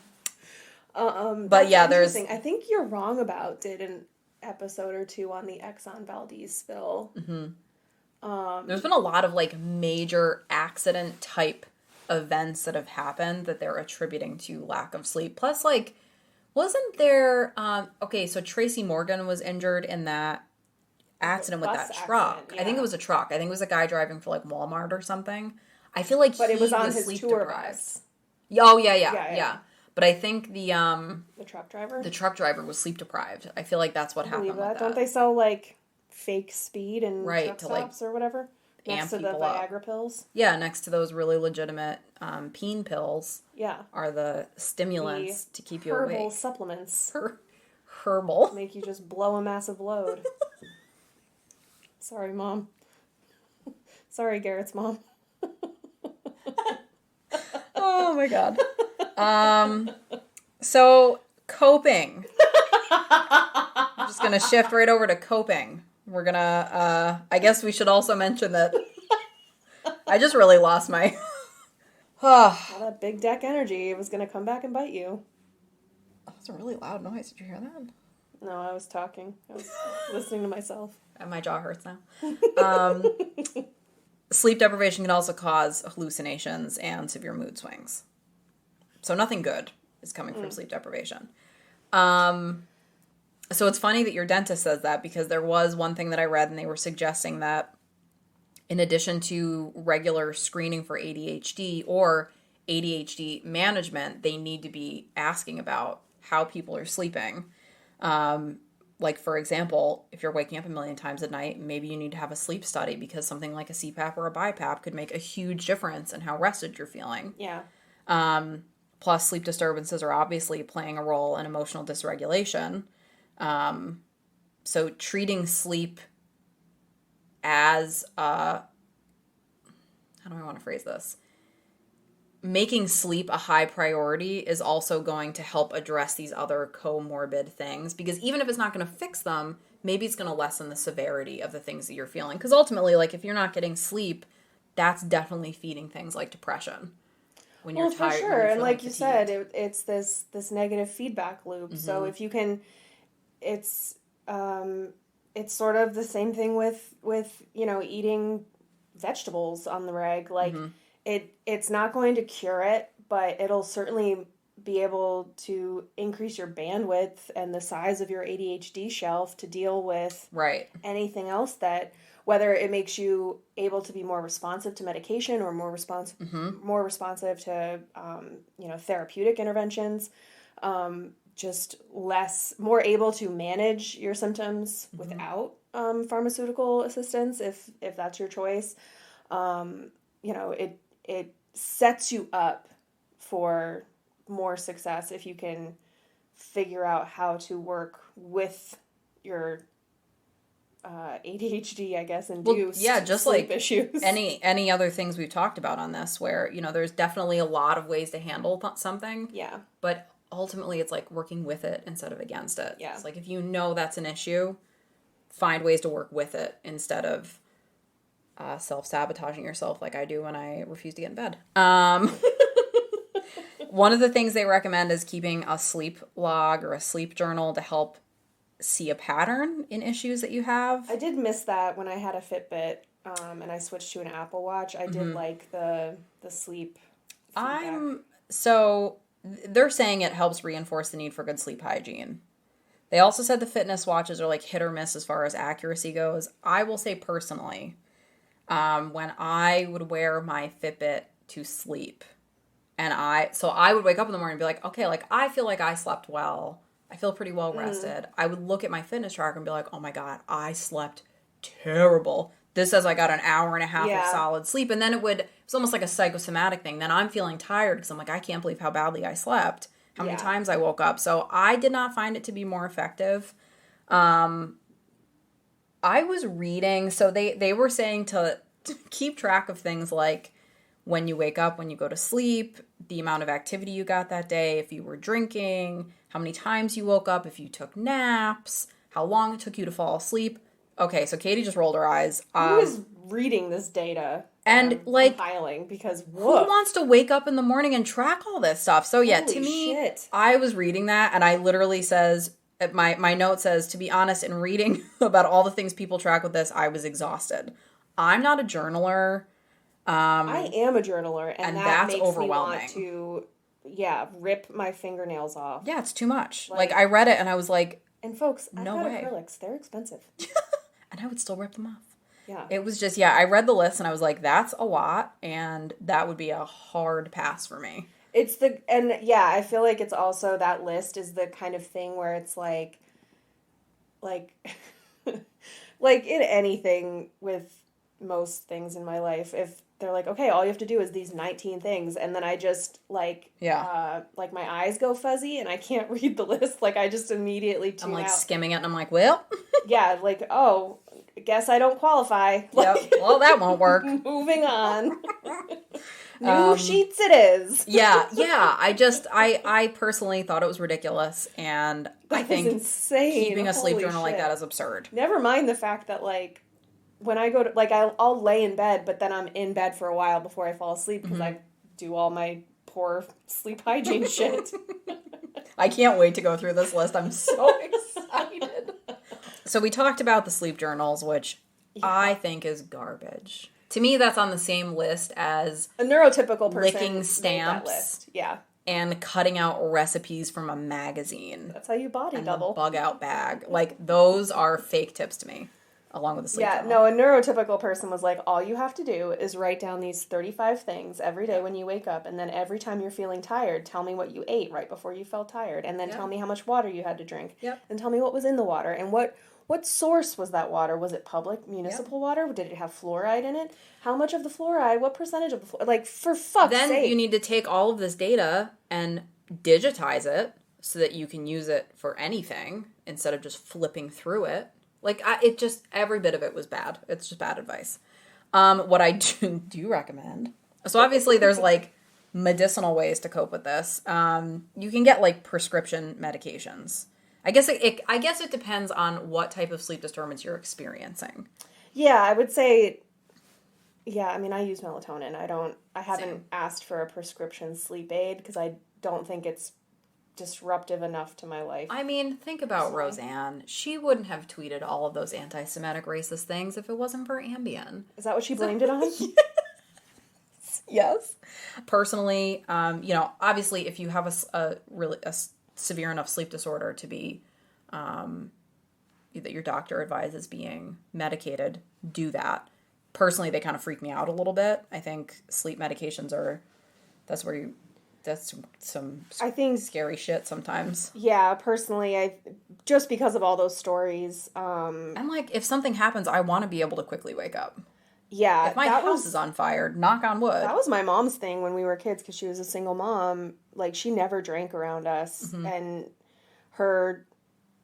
yeah, there's...
I think You're Wrong About did an episode or two on the Exxon Valdez spill.
Mm-hmm. There's been a lot of like major accident type events that have happened that they're attributing to lack of sleep. Plus, like, wasn't there... okay, so Tracy Morgan was injured in that accident with that truck. Yeah. I think it was a truck. I think it was a guy driving for like Walmart or something. I feel like
but
he
it was on his
sleep
tour
deprived.
Bus.
Oh yeah. But I think the truck driver was sleep deprived. I feel like that's what happened with that.
Don't they sell like fake speed and truck stops or whatever next to the Viagra pills? Yeah,
next to those really legitimate peen pills.
Yeah,
are the stimulants to keep you awake.
Herbal supplements.
Herbal
make you just blow a massive load. Sorry, Mom. Sorry, Garrett's mom.
Oh my God. So coping. I'm just gonna shift right over to coping. We're gonna I guess we should also mention that I just really lost my
all that big deck energy. It was gonna come back and bite you.
Oh, that's a really loud noise. Did you hear that?
No, I was talking. I was listening to myself.
My jaw hurts now. Sleep deprivation can also cause hallucinations and severe mood swings. So nothing good is coming from sleep deprivation. So it's funny that your dentist says that, because there was one thing that I read and they were suggesting that in addition to regular screening for ADHD or ADHD management, they need to be asking about how people are sleeping. Like, for example, if you're waking up a million times a night, maybe you need to have a sleep study, because something like a CPAP or a BiPAP could make a huge difference in how rested you're feeling.
Yeah.
Plus, sleep disturbances are obviously playing a role in emotional dysregulation. So treating sleep as, how do I want to phrase this? Making sleep a high priority is also going to help address these other comorbid things, because even if it's not going to fix them, maybe it's going to lessen the severity of the things that you're feeling. Because ultimately, like, if you're not getting sleep, that's definitely feeding things like depression. When you're tired,
for sure. And like you said, it's this negative feedback loop. Mm-hmm. So if you can, it's sort of the same thing with eating vegetables on the reg. Like, it's not going to cure it, but it'll certainly be able to increase your bandwidth and the size of your ADHD shelf to deal with anything else that, whether it makes you able to be more responsive to medication or more responsive to therapeutic interventions, just more able to manage your symptoms without pharmaceutical assistance, if that's your choice. It sets you up for more success if you can figure out how to work with your ADHD, I guess, induced
just
sleep
like
issues.
Any other things we've talked about on this, where there's definitely a lot of ways to handle something.
Yeah.
But ultimately, it's like working with it instead of against it.
Yeah.
It's like, if you know that's an issue, find ways to work with it instead of self-sabotaging yourself like I do when I refuse to get in bed. One of the things they recommend is keeping a sleep log or a sleep journal to help see a pattern in issues that you have.
I did miss that when I had a Fitbit and I switched to an Apple Watch. I did like the sleep feedback.
So they're saying it helps reinforce the need for good sleep hygiene. They also said the fitness watches are like hit or miss as far as accuracy goes. I will say personally, when I would wear my Fitbit to sleep, and I would wake up in the morning and be like, okay, like, I feel like I slept well. I feel pretty well rested. I would look at my fitness tracker and be like, oh my God, I slept terrible. This says I got an hour and a half of solid sleep. And then it's almost like a psychosomatic thing. Then I'm feeling tired because I'm like, I can't believe how badly I slept. How many times I woke up. So I did not find it to be more effective. I was reading, so they were saying to keep track of things like when you wake up, when you go to sleep, the amount of activity you got that day, if you were drinking, how many times you woke up, if you took naps, how long it took you to fall asleep. Okay, so Katie just rolled her eyes.
Who is reading this data
and like
compiling? Because
who wants to wake up in the morning and track all this stuff? So yeah,
Holy
to me,
shit.
I was reading that and I literally says, my note says, to be honest, in reading about all the things people track with this, I was exhausted. I'm not a journaler.
I am a journaler, and that
that's
makes
overwhelming.
Me want to, rip my fingernails off.
Yeah, it's too much. Like I read it and I was like,
and folks,
no
I've got
way.
acrylics. They're expensive.
And I would still rip them off.
Yeah.
It was just, I read the list and I was like, that's a lot, and that would be a hard pass for me.
I feel like it's also, that list is the kind of thing where it's like like in anything with most things in my life, if they're like, okay, all you have to do is these 19 things, and then I just my eyes go fuzzy and I can't read the list, like I just immediately tune out.
I'm like skimming it and I'm like, well.
Yeah, like, oh, guess I don't qualify.
Yep. Well, that won't work.
Moving on. New sheets it is.
Yeah. I personally thought it was ridiculous, and I think
insane.
Keeping a sleep
Holy
journal
shit.
like that is absurd.
Never mind the fact that, like, when I go to, like, I'll lay in bed, but then I'm in bed for a while before I fall asleep because I do all my poor sleep hygiene shit.
I can't wait to go through this list. I'm so excited. So we talked about the sleep journals, which I think is garbage. To me, that's on the same list as
a neurotypical person
licking stamps.
That list. Yeah.
And cutting out recipes from a magazine.
That's how you body double.
And the bug out bag. Like, those are fake tips to me, along with the sleep journal.
No, a neurotypical person was like, all you have to do is write down these 35 things every day when you wake up, and then every time you're feeling tired, tell me what you ate right before you felt tired, and then tell me how much water you had to drink, and tell me what was in the water, and what source was that water? Was it public, municipal water? Did it have fluoride in it? How much of the fluoride? What percentage of the fluoride? Like, for fuck's sake.
Then you need to take all of this data and digitize it so that you can use it for anything instead of just flipping through it. Like, every bit of it was bad. It's just bad advice. What I do recommend. So obviously there's, like, medicinal ways to cope with this. You can get, like, prescription medications. I guess it depends on what type of sleep disturbance you're experiencing.
Yeah, I would say, I mean, I use melatonin. I haven't asked for a prescription sleep aid because I don't think it's disruptive enough to my life.
I mean, think about Roseanne. She wouldn't have tweeted all of those anti-Semitic racist things if it wasn't for Ambien.
Is that what she blamed it on?
Yes. Personally, obviously if you have a severe enough sleep disorder to be that your doctor advises being medicated, do that. Personally, they kind of freak me out a little bit. I think sleep medications that's some scary shit sometimes.
Yeah, personally, just because of all those stories.
And like, if something happens, I want to be able to quickly wake up.
Yeah.
If my house is on fire, knock on wood.
That was my mom's thing when we were kids, because she was a single mom. Like, she never drank around us. Mm-hmm. And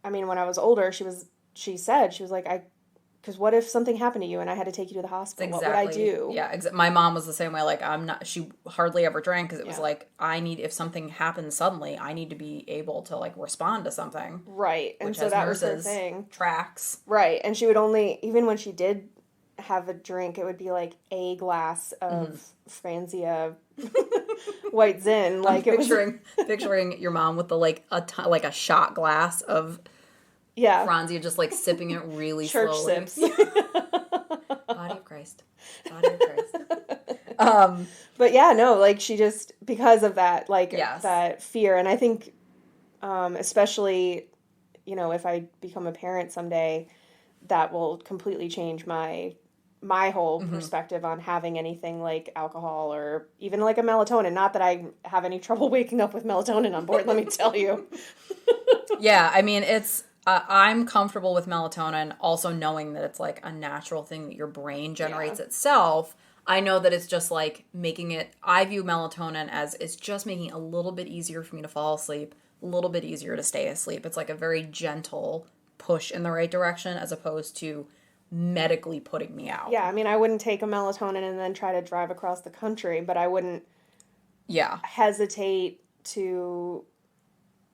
when I was older, she said, because what if something happened to you and I had to take you to the hospital? Exactly. What would I do? Yeah,
my mom was the same way. Like, she hardly ever drank because it was like, if something happens suddenly, I need to be able to, like, respond to something.
Right. And so that was her thing.
Tracks.
Right. And she would only, even when she did have a drink, it would be like a glass of Franzia White Zin. Like,
picturing your mom with the like a shot glass of Franzia, just like sipping it really
Church
slowly.
Sips.
Body of Christ.
But yeah, no, like, she just, because of that, like, that fear, and I think, especially, if I become a parent someday, that will completely change my whole perspective on having anything like alcohol or even like a melatonin. Not that I have any trouble waking up with melatonin on board, let me tell you.
Yeah, I mean, it's, I'm comfortable with melatonin, also knowing that it's like a natural thing that your brain generates itself. I know that it's just like I view melatonin as it's just making it a little bit easier for me to fall asleep, a little bit easier to stay asleep. It's like a very gentle push in the right direction as opposed to medically putting me out.
Yeah, I mean, I wouldn't take a melatonin and then try to drive across the country, but I wouldn't hesitate to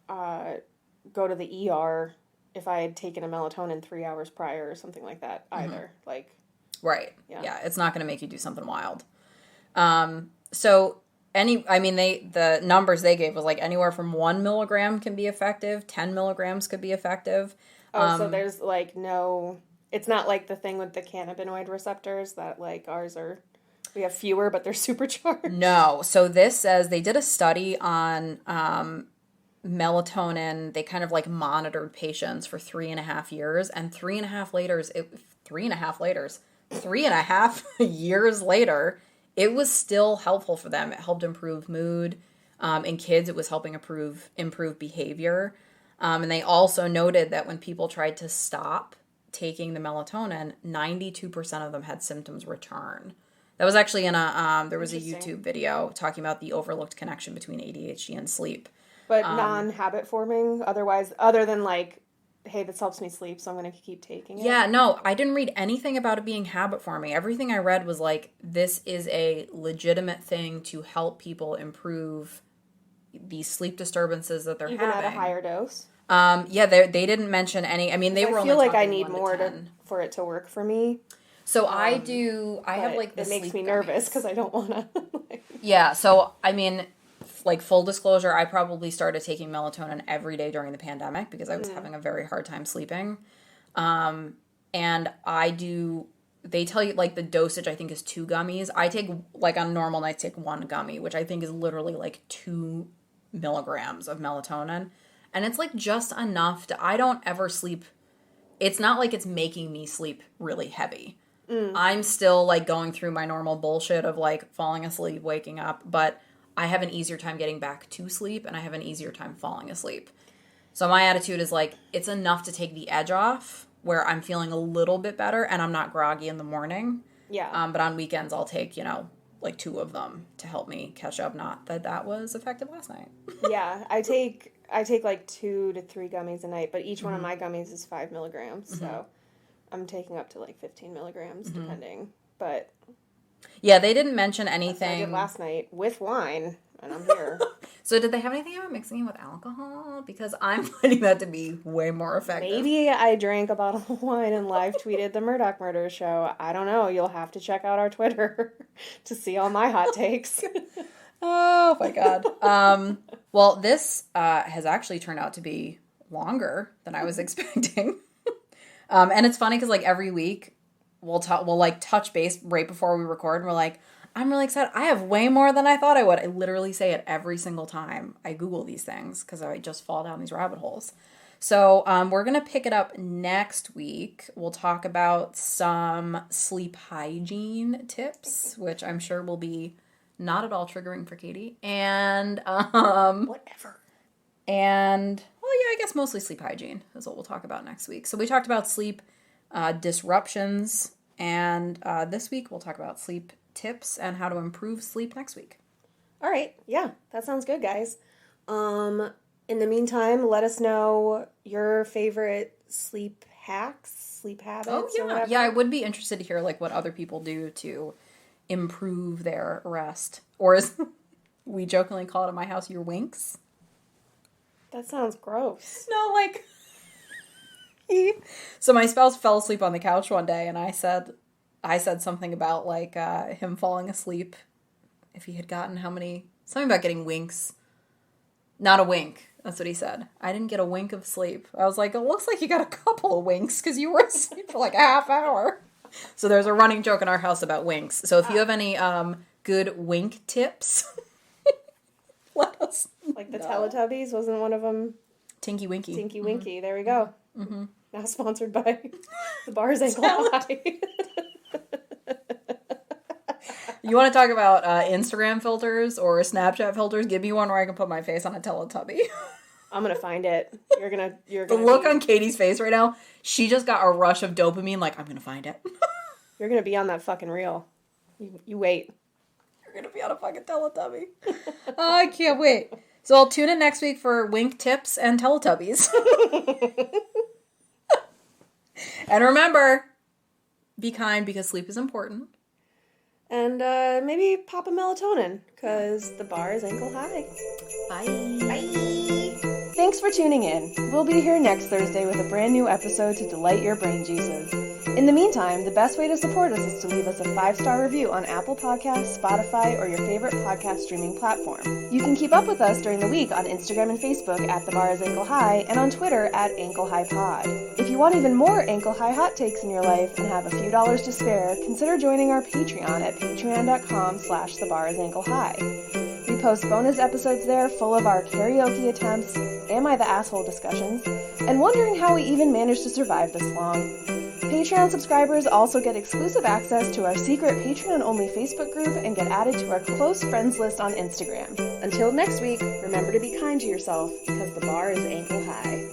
go to the ER if I had taken a melatonin 3 hours prior or something like that either. Like,
right. Yeah, it's not going to make you do something wild. The numbers they gave was like anywhere from 1 milligram can be effective, 10 milligrams could be effective.
So there's like it's not like the thing with the cannabinoid receptors that like ours are, we have fewer, but they're supercharged.
No. So this says they did a study on melatonin. They kind of like monitored patients for 3.5 years, and 3.5 years later, it was still helpful for them. It helped improve mood. In kids, it was helping improve behavior. And they also noted that when people tried to stop taking the melatonin, 92% of them had symptoms return. That was actually in there was a YouTube video talking about the overlooked connection between ADHD and sleep.
But non-habit forming, other than like, hey, this helps me sleep, so I'm going to keep taking it.
Yeah, no, I didn't read anything about it being habit forming. Everything I read was like, this is a legitimate thing to help people improve these sleep disturbances that they're having.
Even at a higher dose?
Yeah, they didn't mention any. I mean, they were only talking 1 to 10. I feel like I need more
for it to work for me.
So I have like the sleep
It makes me nervous because I don't want to.
Yeah, so I mean, like full disclosure, I probably started taking melatonin every day during the pandemic because I was having a very hard time sleeping. And they tell you like the dosage I think is 2 gummies. I take like on normal nights take 1 gummy, which I think is literally like 2 milligrams of melatonin. And it's like just enough I don't ever sleep. It's not like it's making me sleep really heavy. I'm still like going through my normal bullshit of like falling asleep, waking up, but I have an easier time getting back to sleep and I have an easier time falling asleep. So my attitude is like, it's enough to take the edge off where I'm feeling a little bit better and I'm not groggy in the morning.
Yeah.
But on weekends I'll take, like 2 of them to help me catch up. Not that was effective last night.
Yeah. I take like 2 to 3 gummies a night, but each one of my gummies is 5 milligrams. So I'm taking up to like 15 milligrams depending. But
yeah, they didn't mention anything.
That's what I did last night with wine, and I'm here.
So did they have anything about mixing it with alcohol? Because I'm finding that to be way more effective.
Maybe I drank a bottle of wine and live tweeted the Murdoch Murder Show. I don't know. You'll have to check out our Twitter to see all my hot takes.
Oh my God. Well, this has actually turned out to be longer than I was expecting. And it's funny because like every week we'll like touch base right before we record and we're like, I'm really excited. I have way more than I thought I would. I literally say it every single time I Google these things because I just fall down these rabbit holes. So we're going to pick it up next week. We'll talk about some sleep hygiene tips, which I'm sure will be not at all triggering for Katie. And
whatever.
And well, yeah, I guess mostly sleep hygiene is what we'll talk about next week. So we talked about sleep disruptions, and this week we'll talk about sleep tips and how to improve sleep next week.
All right. Yeah, that sounds good, guys. In the meantime, let us know your favorite sleep hacks, sleep habits.
Oh, yeah.
Or whatever.
Yeah, I would be interested to hear like what other people do to improve their rest. Or as we jokingly call it in my house, your winks.
That sounds gross.
No, like... So my spouse fell asleep on the couch one day, and I said something about like him falling asleep if he had gotten something about getting winks. Not a wink. That's what he said. I didn't get a wink of sleep. I was like, it looks like you got a couple of winks because you were asleep for like a half hour. So there's a running joke in our house about winks. So if you have any good wink tips, let us
like the Teletubbies, wasn't one of them?
Tinky Winky.
Tinky Winky. There we go. Mm-hmm. Now sponsored by the Bars Ankle High.
You want to talk about Instagram filters or Snapchat filters? Give me one where I can put my face on a Teletubby.
I'm gonna find it. You're gonna.
The look on Katie's face right now. She just got a rush of dopamine. Like, I'm gonna find it.
You're gonna be on that fucking reel. You wait.
You're gonna be on a fucking Teletubby. Oh, I can't wait. So I'll tune in next week for wink tips and Teletubbies. And remember, Be kind because sleep is important.
And maybe pop a melatonin, because the bar is ankle high.
Bye.
Bye. Thanks for tuning in. We'll be here next Thursday with a brand new episode to delight your brain juices. In the meantime, the best way to support us is to leave us a 5-star review on Apple Podcasts, Spotify, or your favorite podcast streaming platform. You can keep up with us during the week on Instagram and Facebook at The Bar is Ankle High, and on Twitter at Ankle High Pod. If you want even more Ankle High hot takes in your life and have a few dollars to spare, consider joining our Patreon at patreon.com/thebarisAnkleHigh. We post bonus episodes there full of our karaoke attempts, Am I the Asshole discussions, and wondering how we even managed to survive this long. Patreon subscribers also get exclusive access to our secret Patreon-only Facebook group and get added to our close friends list on Instagram. Until next week, remember to be kind to yourself because the bar is ankle high.